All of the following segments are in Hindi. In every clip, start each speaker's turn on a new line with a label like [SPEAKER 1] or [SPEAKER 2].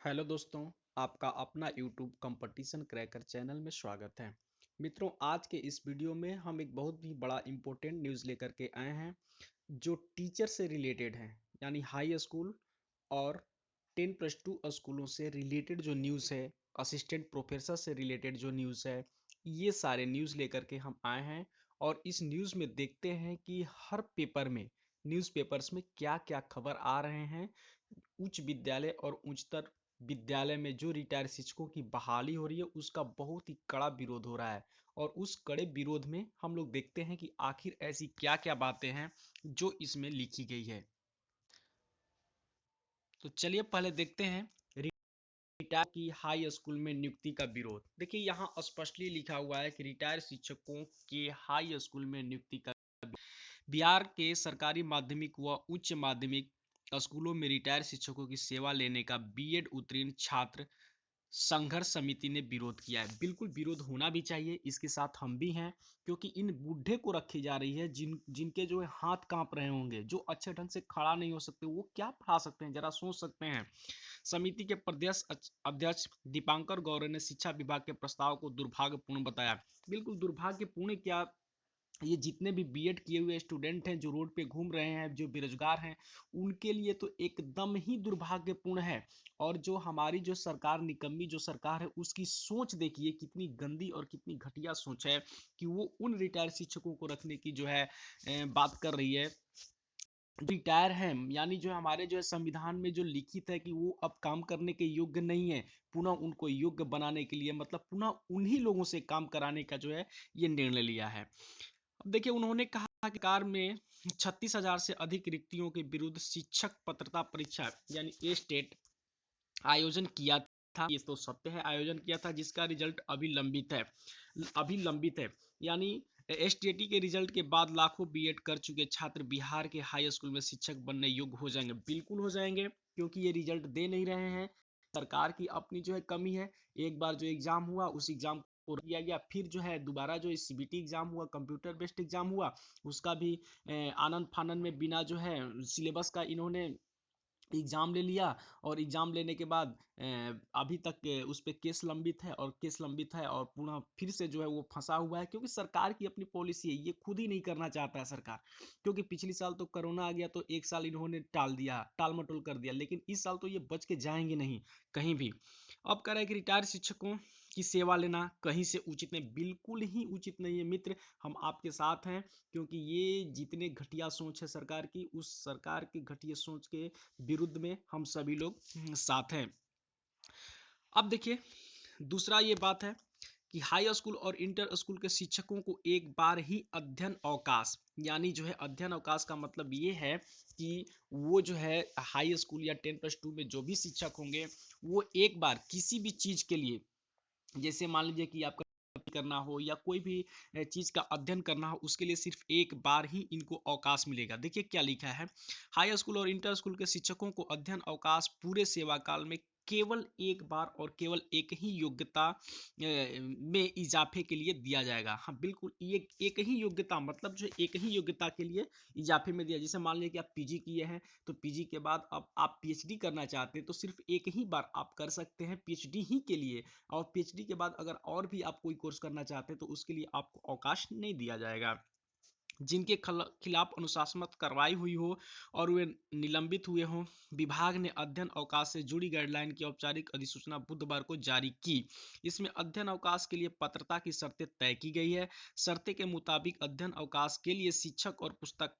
[SPEAKER 1] हेलो दोस्तों, आपका अपना YouTube कंपटीशन क्रैकर चैनल में स्वागत है। मित्रों, आज के इस वीडियो में हम एक बहुत ही बड़ा इम्पोर्टेंट न्यूज़ लेकर के आए हैं जो टीचर से रिलेटेड है। यानी हाई स्कूल और 10+2 स्कूलों से रिलेटेड जो न्यूज़ है, असिस्टेंट प्रोफेसर से रिलेटेड जो न्यूज़ है, ये सारे न्यूज़ लेकर के हम आए हैं। और इस न्यूज़ में देखते हैं कि हर पेपर में, न्यूज़पेपर्स में क्या क्या खबर आ रहे हैं। उच्च विद्यालय और उच्चतर विद्यालय में जो रिटायर्ड शिक्षकों की बहाली हो रही है उसका बहुत ही कड़ा विरोध हो रहा है। और उस कड़े विरोध में हम लोग देखते हैं कि आखिर ऐसी क्या क्या बातें हैं जो इसमें लिखी गई है। तो चलिए पहले देखते हैं रिटायर की हाई स्कूल में नियुक्ति का विरोध। देखिए यहाँ स्पष्टली लिखा हुआ है कि रिटायर्ड शिक्षकों के हाई स्कूल में नियुक्ति का बिहार के सरकारी माध्यमिक व उच्च माध्यमिक स्कूलों में रिटायर शिक्षकों की सेवा लेने का बीएड उत्तीर्ण छात्र संघर्ष समिति ने विरोध किया है। बिल्कुल विरोध होना भी चाहिए, इसके साथ हम भी हैं, क्योंकि इन बूढ़े को रखी जा रही है जिनके जो है हाथ कांप रहे होंगे, जो अच्छे ढंग से खड़ा नहीं हो सकते, वो क्या पढ़ा सकते हैं, जरा सोच सकते हैं। समिति के प्रदेश अध्यक्ष दीपांकर गौरे ने शिक्षा विभाग के प्रस्ताव को दुर्भाग्यपूर्ण बताया। बिल्कुल दुर्भाग्यपूर्ण क्या, ये जितने भी बीएड किए हुए स्टूडेंट हैं जो रोड पे घूम रहे हैं, जो बेरोजगार हैं, उनके लिए तो एकदम ही दुर्भाग्यपूर्ण है। और जो हमारी जो सरकार, निकम्मी जो सरकार है, उसकी सोच देखिए कितनी गंदी और कितनी घटिया सोच है कि वो उन रिटायर्ड शिक्षकों को रखने की जो है बात कर रही है। रिटायर हैं, यानी जो हमारे जो है संविधान में जो लिखित है कि वो अब काम करने के योग्य नहीं है, पुनः उनको योग्य बनाने के लिए, मतलब पुनः उन्हीं लोगों से काम कराने का जो है ये निर्णय लिया है। अब देखिए उन्होंने कहा कि सरकार में 36,000 से अधिक रिक्तियों के विरुद्ध शिक्षक पात्रता परीक्षा यानी ए स्टेट आयोजन किया था। ये तो सत्य है, आयोजन किया था, जिसका रिजल्ट अभी लंबित है। यानी एसटीटी के रिजल्ट के बाद लाखों बीएड कर चुके छात्र बिहार के हाई स्कूल में शिक्षक बनने योग्य हो जाएंगे। बिल्कुल हो जाएंगे, क्योंकि ये रिजल्ट दे नहीं रहे हैं। सरकार की अपनी जो है कमी है। एक बार जो एग्जाम हुआ उस एग्जाम को किया गया, फिर जो है दोबारा जो सीबीटी एग्जाम हुआ, कंप्यूटर बेस्ड एग्जाम हुआ, उसका भी आनंद फानन में बिना जो है सिलेबस का इन्होंने एग्जाम ले लिया। और एग्जाम लेने के बाद अभी तक उस पर केस लंबित है, और केस लंबित है और पुनः फिर से जो है वो फंसा हुआ है, क्योंकि सरकार की अपनी पॉलिसी है, ये खुद ही नहीं करना चाहता है सरकार। क्योंकि पिछली साल तो कोरोना आ गया तो एक साल इन्होंने टाल दिया, टाल मटोल कर दिया, लेकिन इस साल तो ये बच के जाएंगे नहीं कहीं भी। अब कह रहा है कि रिटायर्ड शिक्षकों की सेवा लेना कहीं से उचित नहीं, बिल्कुल ही उचित नहीं है मित्र। हम आपके साथ हैं, क्योंकि ये जितने घटिया सोच है सरकार की, उस सरकार की घटिया सोच के विरुद्ध में हम सभी लोग साथ हैं। अब देखिए दूसरा ये बात है कि हाई स्कूल और इंटर स्कूल के शिक्षकों को एक बार ही अध्ययन अवकाश, यानी जो है अध्ययन अवकाश का मतलब ये है कि वो जो है हाई स्कूल या 10+2 में जो भी शिक्षक होंगे, वो एक बार किसी भी चीज के लिए, जैसे मान लीजिए कि आपका करना हो या कोई भी चीज का अध्ययन करना हो, उसके लिए सिर्फ एक बार ही इनको अवकाश मिलेगा। देखिए क्या लिखा है, हाई स्कूल और इंटर स्कूल के शिक्षकों को अध्ययन अवकाश पूरे सेवा काल में केवल एक बार और केवल एक ही योग्यता में इजाफे के लिए दिया जाएगा। हाँ बिल्कुल, ये एक ही योग्यता, मतलब जो एक ही योग्यता के लिए इजाफे में दिया। जैसे मान लीजिए कि आप पीजी किए हैं, तो पीजी के बाद अब आप पीएचडी करना चाहते हैं, तो सिर्फ एक ही बार आप कर सकते हैं पीएचडी ही के लिए। और पीएचडी के बाद अगर और भी आप कोई कोर्स करना चाहते हैं तो उसके लिए आपको अवकाश नहीं दिया जाएगा। जिनके खिलाफ अनुशासनात्मक कार्रवाई हुई हो और वे निलंबित हुए हों, विभाग ने अध्ययन अवकाश से जुड़ी गाइडलाइन की औपचारिक अधिसूचना बुधवार को जारी की। इसमें अध्ययन अवकाश के लिए पात्रता की शर्तें तय की गई है। शर्तें के मुताबिक अध्ययन अवकाश के लिए शिक्षक और पुस्तक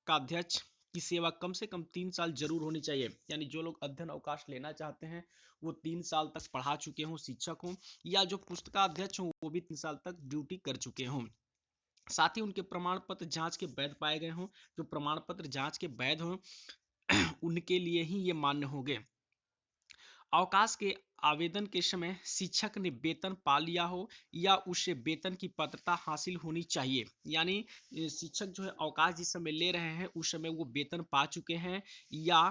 [SPEAKER 1] का अध्यक्ष की सेवा कम से कम 3 साल जरूर होनी चाहिए। यानी जो लोग अध्ययन अवकाश लेना चाहते हैं वो 3 साल तक पढ़ा चुके हों, शिक्षक हों, या जो पुस्तकाध्यक्ष हों वो भी 3 साल तक ड्यूटी कर चुके हों। साथ ही उनके प्रमाण पत्र जांच के वैध पाए गए हों। जो प्रमाण पत्र जांच के वैध हों उनके लिए ही ये मान्य होंगे। अवकाश के आवेदन के समय शिक्षक ने वेतन पा लिया हो या उसे वेतन की पात्रता हासिल होनी चाहिए। यानी शिक्षक जो है अवकाश जिस समय ले रहे हैं उस समय वो वेतन पा चुके हैं, या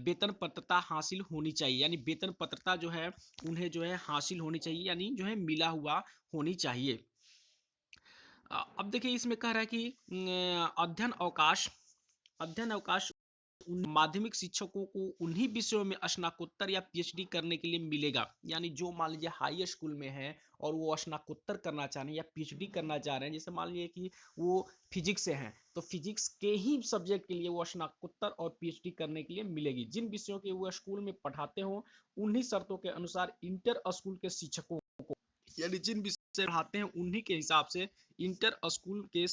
[SPEAKER 1] वेतन पात्रता हासिल होनी चाहिए। यानी वेतन पात्रता जो है उन्हें जो है हासिल होनी चाहिए, यानी जो है मिला हुआ होनी चाहिए। अब देखिए इसमें कह रहा है कि अध्ययन अवकाश उन माध्यमिक शिक्षकों को उन्हीं विषयों में स्नातकोत्तर या पीएचडी करने के लिए मिलेगा। यानी जो मान लीजिए हाई स्कूल में है और वो स्नातकोत्तर करना चाह रहे हैं या पीएचडी करना चाह रहे हैं, जैसे मान लीजिए कि वो फिजिक्स से हैं तो फिजिक्स के ही सब्जेक्ट के लिए वो स्नातकोत्तर और पीएचडी करने के लिए मिलेगी। जिन विषयों के वो स्कूल में पढ़ाते हो उन्हीं शर्तों के अनुसार इंटर स्कूल के शिक्षकों को, यानी जिन विषय पढ़ाते हैं उन्हीं के हिसाब से इंटर स्कूल के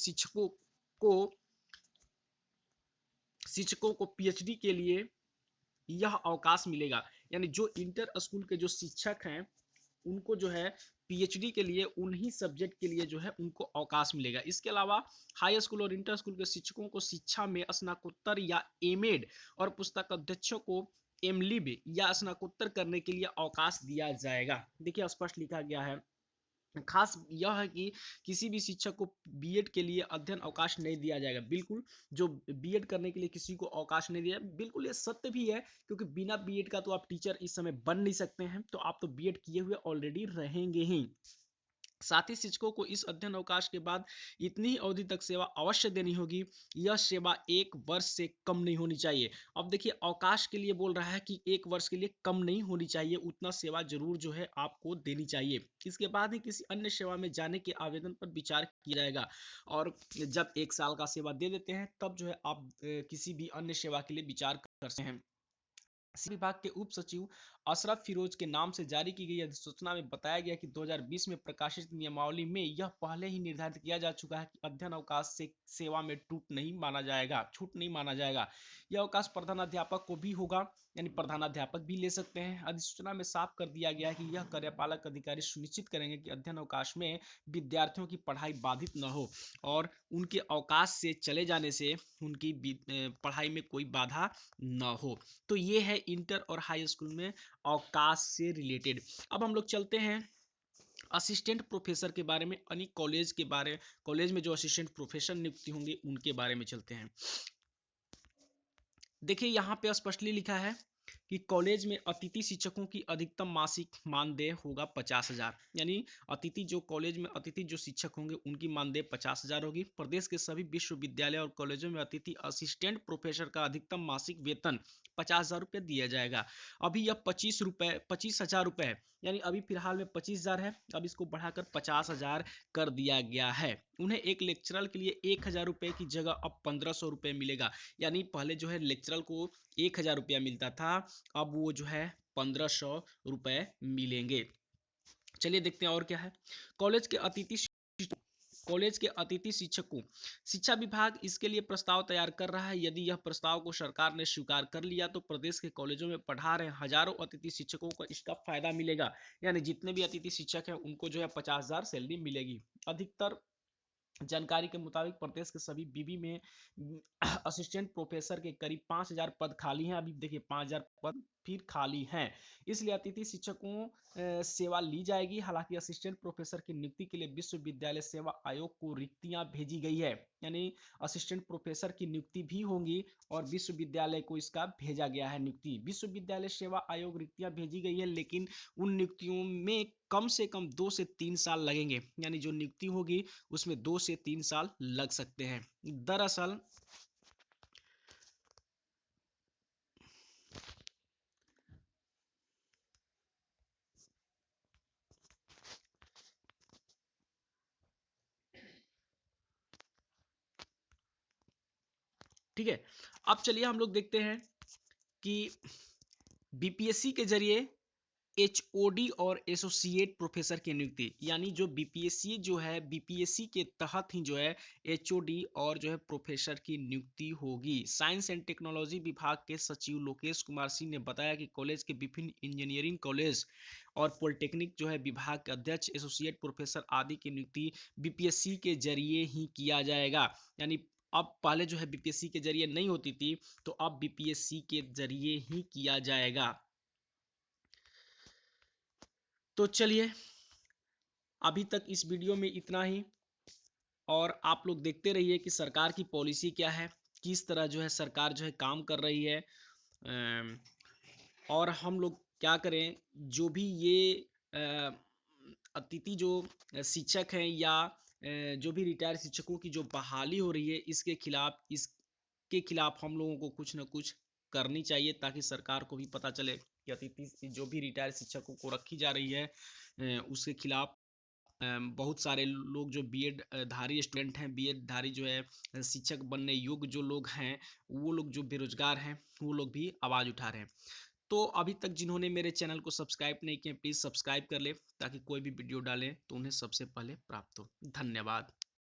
[SPEAKER 1] शिक्षकों को पीएचडी के लिए यह अवकाश मिलेगा। यानी जो इंटर स्कूल के जो शिक्षक हैं उनको जो है पीएचडी के लिए उन्हीं सब्जेक्ट के लिए जो है उनको अवकाश मिलेगा। इसके अलावा हाई स्कूल और इंटर स्कूल के शिक्षकों को शिक्षा में स्नातकोत्तर या एमएड और पुस्तक अध्यक्षों को एमलिब या स्नातकोत्तर करने के लिए अवकाश दिया जाएगा। देखिए स्पष्ट लिखा गया है। खास यह है कि किसी भी शिक्षक को बीएड के लिए अध्ययन अवकाश नहीं दिया जाएगा। बिल्कुल जो बीएड करने के लिए किसी को अवकाश नहीं दिया, बिल्कुल ये सत्य भी है, क्योंकि बिना बीएड का तो आप टीचर इस समय बन नहीं सकते हैं, तो आप तो बीएड किए हुए ऑलरेडी रहेंगे ही। साथ ही शिक्षकों को इस अध्ययन अवकाश के बाद इतनी अवधि तक सेवा अवश्य देनी होगी। यह सेवा 1 वर्ष से कम नहीं होनी चाहिए। अब देखिए अवकाश के लिए बोल रहा है कि 1 वर्ष के लिए कम नहीं होनी चाहिए, उतना सेवा जरूर जो है आपको देनी चाहिए। इसके बाद ही किसी अन्य सेवा में जाने के आवेदन पर विचार किया जाएगा। और जब 1 साल का सेवा दे देते हैं तब जो है आप किसी भी अन्य सेवा के लिए विचार कर सकते हैं। विभाग के उप सचिव अशरफ फिरोज के नाम से जारी की गई अधिसूचना में बताया गया कि 2020 में प्रकाशित नियमावली में यह पहले ही निर्धारित किया जा चुका है कि अध्ययन अवकाश से सेवा में छूट नहीं माना जाएगा। यह अवकाश प्रधानाध्यापक को भी होगा, यानी प्रधानाध्यापक भी ले सकते हैं। अधिसूचना में साफ कर दिया गया है कि यह कार्यपालक अधिकारी सुनिश्चित करेंगे कि अध्ययन अवकाश में विद्यार्थियों की पढ़ाई बाधित न हो और उनके अवकाश से चले जाने से उनकी पढ़ाई में कोई बाधा न हो। तो ये है इंटर और हाई स्कूल में अवकाश से रिलेटेड। अब हम लोग चलते हैं असिस्टेंट प्रोफेसर के बारे में, यानी कॉलेज में जो असिस्टेंट प्रोफेसर नियुक्ति होंगे उनके बारे में चलते हैं। देखिए यहाँ पे स्पष्टली लिखा है कि कॉलेज में अतिथि शिक्षकों की अधिकतम मासिक मानदेय होगा 50,000। यानी कॉलेज में अतिथि जो शिक्षक होंगे उनकी मानदेय 50,000 होगी। प्रदेश के सभी विश्वविद्यालय और कॉलेजों में अतिथि असिस्टेंट प्रोफेसर का अधिकतम मासिक वेतन 50,000 रुपये दिया जाएगा। अभी यह 25,000 रुपये है, यानी अभी फिलहाल में 25,000 है, अब इसको बढ़ाकर 50,000 कर दिया गया है। उन्हें एक लेक्चरर के लिए 1,000 रुपये की जगह अब 1,500 रुपये मिलेगा। यानी पहले जो है लेक्चरर को 1,000 रुपया मिलता था, अब वो जो है 1,500 रुपये मिलेंगे। चलिए देखते हैं और क्या है। कॉलेज के अतिथि शिक्षकों, शिक्षा विभाग इसके लिए प्रस्ताव तैयार कर रहा है। यदि यह प्रस्ताव को सरकार ने स्वीकार कर लिया तो प्रदेश के कॉलेजों में पढ़ा रहे हजारों अतिथि शिक्षकों को इसका फायदा मिलेगा। यानी जितने भी अतिथि शिक्षक हैं उनको जो है 50,000 सैलरी मिलेगी। अधिकतर जानकारी के मुताबिक प्रदेश के सभी बीबी में असिस्टेंट प्रोफेसर के करीब 5,000 पद खाली हैं। अभी देखिए 5,000 पद फिर खाली हैं, इसलिए अतिथि शिक्षकों सेवा ली जाएगी। हालांकि असिस्टेंट प्रोफेसर की नियुक्ति के लिए विश्वविद्यालय सेवा आयोग को रिक्तियां भेजी गई है। यानी असिस्टेंट प्रोफेसर की नियुक्ति भी होंगी और विश्वविद्यालय को इसका भेजा गया है नियुक्ति। विश्वविद्यालय सेवा आयोग रिक्तियां भेजी गई है, लेकिन उन नियुक्तियों में कम से कम 2 से 3 साल लगेंगे। यानी जो नियुक्ति होगी उसमें 2 से 3 साल लग सकते हैं। दरअसल ठीक है, अब चलिए हम लोग देखते हैं कि बीपीएससी के जरिए एचओडी और एसोसिएट प्रोफेसर की नियुक्ति, यानी जो बीपीएससी जो है बीपीएससी के तहत ही जो है एचओडी और जो है प्रोफेसर की नियुक्ति होगी। साइंस एंड टेक्नोलॉजी विभाग के सचिव लोकेश कुमार सिंह ने बताया कि कॉलेज के विभिन्न इंजीनियरिंग कॉलेज और पॉलिटेक्निक जो है विभाग के अध्यक्ष, एसोसिएट प्रोफेसर आदि की नियुक्ति बीपीएससी के जरिए ही किया जाएगा। यानी अब पहले जो है बीपीएससी के जरिए नहीं होती थी, तो अब बीपीएससी के जरिए ही किया जाएगा। तो चलिए अभी तक इस वीडियो में इतना ही, और आप लोग देखते रहिए कि सरकार की पॉलिसी क्या है, किस तरह जो है सरकार जो है काम कर रही है, और हम लोग क्या करें। जो भी ये अतिथि जो शिक्षक हैं या जो भी रिटायर्ड शिक्षकों की जो बहाली हो रही है इसके खिलाफ हम लोगों को कुछ न कुछ करनी चाहिए, ताकि सरकार को भी पता चले कि अतिथि जो भी रिटायर्ड शिक्षकों को रखी जा रही है उसके खिलाफ बहुत सारे लोग जो बीएड धारी स्टूडेंट हैं, बीएड धारी जो है शिक्षक बनने योग्य जो लोग हैं, वो लोग जो बेरोजगार हैं, वो लोग भी आवाज़ उठा रहे हैं। तो अभी तक जिन्होंने मेरे चैनल को सब्सक्राइब नहीं किया, प्लीज़ सब्सक्राइब कर ले, ताकि कोई भी वीडियो डालें तो उन्हें सबसे पहले प्राप्त हो। धन्यवाद।